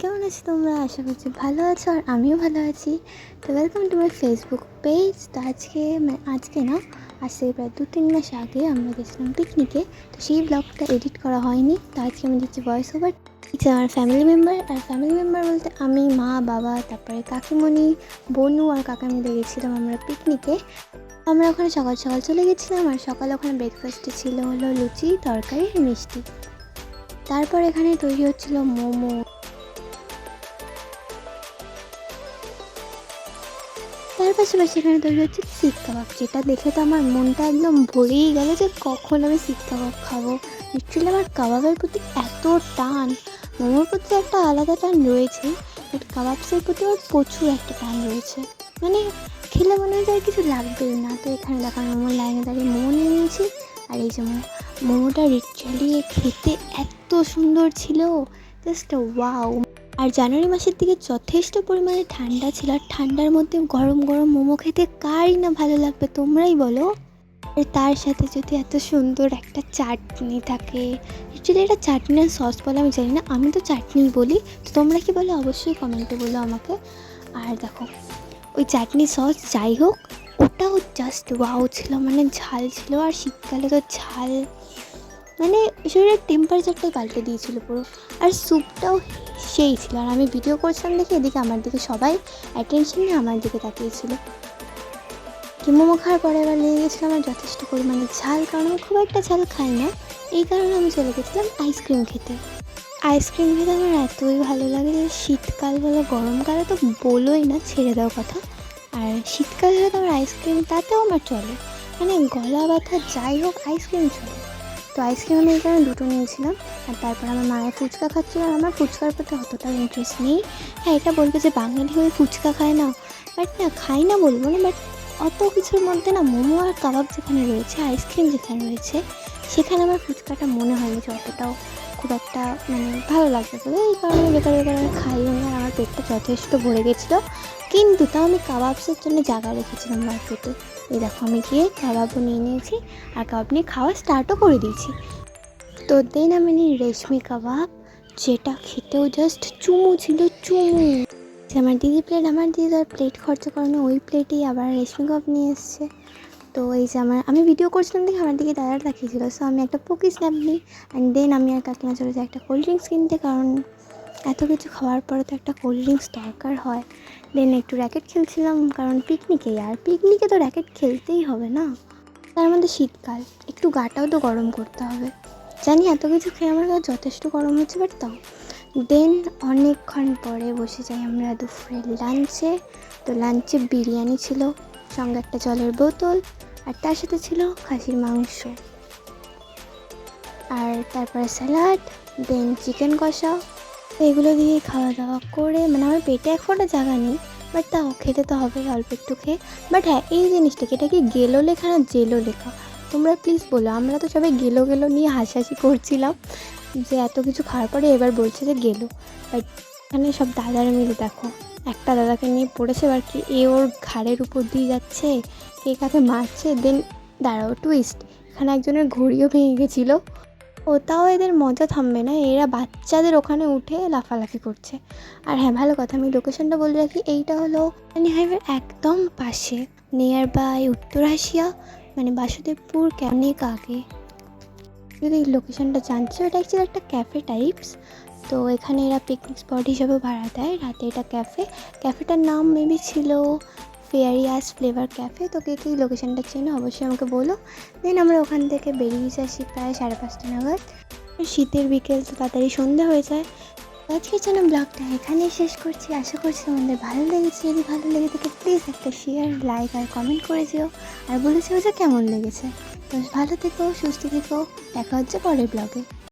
কেমন আছো তোমরা? আশা করছি ভালো আছো আর আমিও ভালো আছি। তো welcome to my Facebook page. তো আজকে না, আজ থেকে প্রায় 2-3 মাস আগে আমরা গেছিলাম পিকনিকে। তো সেই ব্লগটা এডিট করা হয়নি, তো আজকে আমি দিচ্ছি ভয়েস ওভার। এটা আমার ফ্যামিলি মেম্বার বলতে আমি, মা, বাবা, তারপরে কাকিমণি, বনু আর কাকা মিলে গেছিলাম আমরা পিকনিকে। আমরা ওখানে সকাল সকাল চলে গেছিলাম, আর সকালে ওখানে ব্রেকফাস্টে ছিল হলো লুচি, তরকারি, মিষ্টি। তারপর এখানে তৈরি হচ্ছিল মোমো। তার পাশাপাশি এখানে তৈরি হচ্ছে শিক কাবাব, যেটা দেখে তো আমার মনটা একদম ভরেই গেল যে কখন আমি শিক কাবাব খাবো। লিটারালি আমার কাবাবের প্রতি এত টান। মোমোর প্রতি একটা আলাদা টান রয়েছে, বাট কাবাবসের প্রতি আমার প্রচুর একটা টান রয়েছে। মানে খেলে মনে হয় যে আর কিছু লাগবেই না। তো এখানে দেখা মোমোর লাইনে দাঁড়িয়ে মোমো নিয়ে নিয়েছি। আর এই যে মোমোটা লিটারালি খেতে এত সুন্দর ছিল, জাস্ট ওয়াও। আর জানুয়ারি মাসের দিকে যথেষ্ট পরিমাণে ঠান্ডা ছিল, আর ঠান্ডার মধ্যে গরম গরম মোমো খেতে কারই না ভালো লাগবে, তোমরাই বলো। আর তার সাথে যদি এত সুন্দর একটা চাটনি থাকে, অ্যাকচুয়ালি এটা চাটনি আর সস বলে আমি জানি না, আমি তো চাটনিই বলি। তো তোমরা কি বলো অবশ্যই কমেন্টে বলো আমাকে। আর দেখো ওই চাটনি সস যাই হোক, ওটাও জাস্ট ওয়াও ছিল, মানে ঝাল ছিল। আর শীতকালে তো ঝাল মানে শরীরের টেম্পারেচারটাই পাল্টে দিয়েছিল পুরো। আর স্যুপটাও সেই ছিল। আর আমি ভিডিও করছিলাম দেখে এদিকে আমার দিকে সবাই অ্যাটেনশন নিয়ে আমার দিকে তাকিয়েছিল। কি মোমো খাওয়ার পরে এবার লেগে গেছিলাম আমার যথেষ্ট পরিমাণে ঝাল, কারণ আমি খুব একটা ঝাল খাই না। এই কারণে আমি চলে গেছিলাম আইসক্রিম খেতে। আইসক্রিম খেতে আমার এতই ভালো লাগে যে শীতকাল বলো গরমকালে তো বলোই না, ছেড়ে দাও কথা। আর শীতকাল হলে তো আমার আইসক্রিম তাতেও আমার চলে, মানে গলা ব্যথা যাই হোক আইসক্রিম চলে। তো আইসক্রিম আমি এই কারণে দুটো নিয়েছিলাম। আর তারপর আমার মায়ের ফুচকা খাচ্ছিল, আর আমার ফুচকার প্রতি অতটাও ইন্টারেস্ট নেই। হ্যাঁ, এটা বলবে যে বাঙালি হয়ে ফুচকা খায় না, বাট না খাই না বলবো না, বাট অত কিছুর মধ্যে না মোমো আর কাবাব যেখানে রয়েছে, আইসক্রিম যেখানে রয়েছে, সেখানে আমার ফুচকাটা মনে হয়নি যে অতটাও খুব একটা মানে ভালো লাগবে বলে। এই কারণে বেকার আমি খাইও না, আর আমার পেটটা যথেষ্ট ভরে গেছিলো। কিন্তু তাও আমি কাবাবসের জন্য জায়গা রেখেছিলাম মার্কেটে। এই দেখো আমি গিয়ে কাবাবও নিয়ে নিয়েছি, আর কাবাব নিয়ে খাওয়া স্টার্টও করে দিয়েছি। তো দেন আমি নিই রেশমি কাবাব, যেটা খেতেও জাস্ট চুমু ছিল, চুমু। আমার দিদি তো আর প্লেট খরচা করেনি, ওই প্লেটেই আবার রেশমি কাবাব নিয়ে এসছে। তো এই যে আমি ভিডিও করছিলাম দেখে আমার দিকে দাদা তাকিয়েছিল, সো আমি একটা পুকি স্ন্যাপ নিই। অ্যান্ড দেন আমি আর কাকিমা চলে যাই একটা কোল্ড ড্রিঙ্কস কিনতে, কারণ এত কিছু খাওয়ার পরে তো একটা কোল্ড ড্রিঙ্কস দরকার হয়। দেন একটু র্যাকেট খেলছিলাম, কারণ পিকনিকে তো র্যাকেট খেলতেই হবে না। তার মধ্যে শীতকাল, একটু গাটাও তো গরম করতে হবে। জানি এত কিছু খেয়ে আমার গা যথেষ্ট গরম হচ্ছে, বাট তাও। দেন অনেকক্ষণ পরে বসে যাই আমরা দুপুরের লাঞ্চে। তো লাঞ্চে বিরিয়ানি ছিল, সঙ্গে একটা জলের বোতল, আর তার সাথে ছিল খাসির মাংস, আর তারপরে স্যালাড, দেন চিকেন কষা। এগুলো দিয়ে খাওয়া দাওয়া করে মানে আমার পেটে এক ফোঁটা জায়গা নেই, বাট তাও খেতে তো হবে অল্প একটু খেয়ে। বাট হ্যাঁ, এই জিনিসটাকে, এটা কি গেলো লেখা না জেলো লেখা, তোমরা প্লিজ বলো। আমরা তো সবাই গেলো গেলো নিয়ে হাসাহাসি করছিলাম যে এত কিছু খাওয়ার পরে এবার বলছে যে গেলো। বাট এখানে সব দাদারা মিলে দেখো, একটা দাদাকে নিয়ে পড়েছে, এবার কি এ ওর ঘাড়ের উপর দিয়ে যাচ্ছে, কে কাকে মারছে। দেন দাঁড়াও, টুইস্ট, এখানে একজনের ঘড়িও ভেঙে গেছিলো। তাও এদের মজা থামবে না, এরা বাচ্চাদের ওখানে উঠে লাফালাফি করছে। আর হ্যাঁ, ভালো কথা, আমি লোকেশনটা বলে রাখি, এইটা হলো হাইওয়ের একদম পাশে, নিয়ার বাই উত্তর আসিয়া, মানে বাসুদেবপুর অনেক আগে। যদি লোকেশনটা জানছো, এটা অ্যাকচুয়ালি একটা ক্যাফে টাইপস। তো এখানে এরা পিকনিক স্পট হিসাবে ভাড়া দেয় রাতে। এটা ক্যাফেটার নাম মেবি ছিল ফেয়ারিয়াস ফ্লেভার ক্যাফে। তো কে কী লোকেশনটা চেনো অবশ্যই আমাকে বলো। দেন আমরা ওখান থেকে বেরিয়ে আসি প্রায় 5:30 নাগাদ। শীতের বিকেল, তো তাড়াতাড়ি সন্ধ্যা হয়ে যায়। আজকের জন্য ব্লগটা এখানেই শেষ করছি। আশা করছি তোমাদের ভালো লেগেছে। যদি ভালো লেগে থাকে প্লিজ একটা শেয়ার, লাইক আর কমেন্ট করে যেও, আর বলেছেও যে কেমন লেগেছে। তো ভালো থেকো, সুস্থ থেকো, দেখা হচ্ছে পরের ব্লগে।